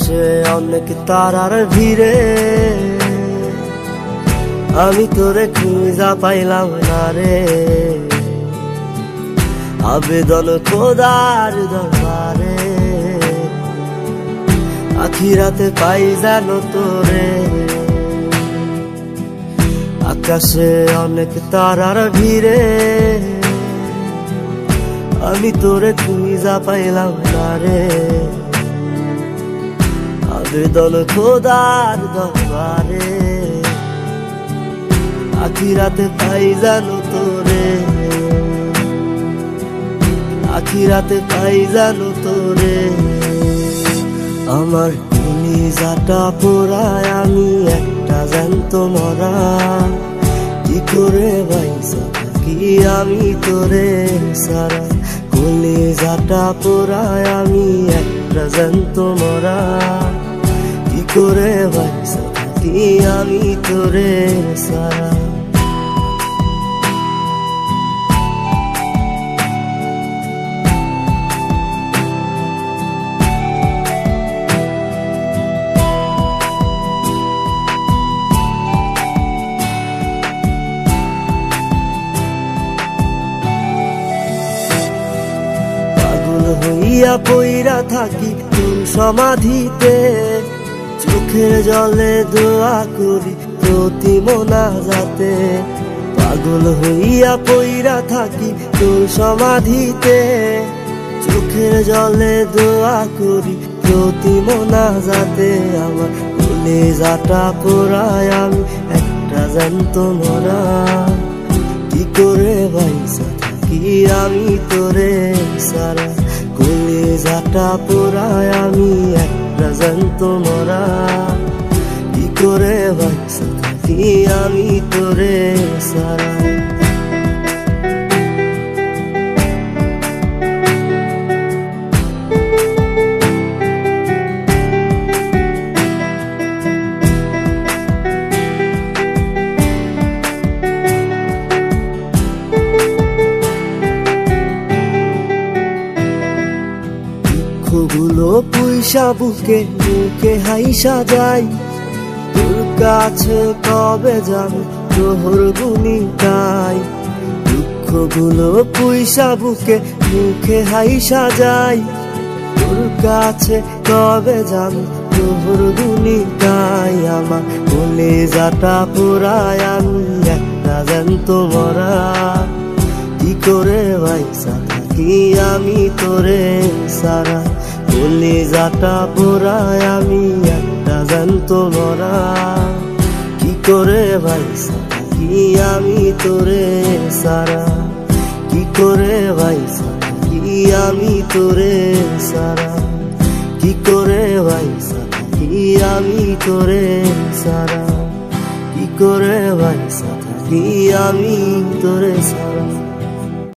আকাশে অনেক তারার ভিড়ে আমি তোরে খুঁজা পাইলাম না রে। আবেদন খোদার দরবারে আখিরাতে পাই জানো তোরে। আকাশে অনেক তারার ভিড়ে আমি তোরে খুঁজা পাইলাম না রে। আবেদন খোদার দরবারে আখিরাতে পাই জানো তোরে। আখিরাতে পাই জানো তোরে। আমার কলিজাটা পোড়ায় আমি একটা জ্যান্ত মরা। কি করে বাইসা থাকি আমি তোরে সারা। কলিজাটা পোড়ায় আমি একটা জ্যান্ত মরা। কি করে বাইসা থাকি আমি তোরে সারা। হইয়া পইরা থাকি তোর সমাধিতে। চোখের জলে দোয়া করি প্রতি মোনাজাতে। পাগল হইয়া পইরা থাকি তোর সমাধিতে। চোখের জলে দোয়া করি প্রতি মোনাজাতে। আমার কলিজাটা পোড়ায় আমি একটা জ্যান্ত মরা। কি করে বাইসা থাকি আমি তোরে সারা। কলিজাটা পোড়ায় আমি একটা জ্যান্ত মরা। কি করে বাইসা থাকি আমি তোরে সারা। গুলো পুইসা বুকে মুখে হাইসা যাই। তোর কাছে কবে যাবে তোর গুনি গাই। দুঃখগুলো পুইসা বুকে মুখে হাইসা যাই। তোর কাছে কবে যাবে তোর গুনি গাই। আমার কলিজাটা পোড়ায় আমি একটা জ্যান্ত মরা। কি করে বাইসা থাকি আমি তোরে সারা। কলিজাটা পোড়ায় আমি একটা জ্যান্ত মরা। কি করে বাইসা থাকি আমি তোরে সারা। কি করে বাইসা থাকি আমি তোরে সারা। কি করে বাইসা থাকি আমি তোরে সারা। কি করে বাইসা থাকি আমি তোরে সারা।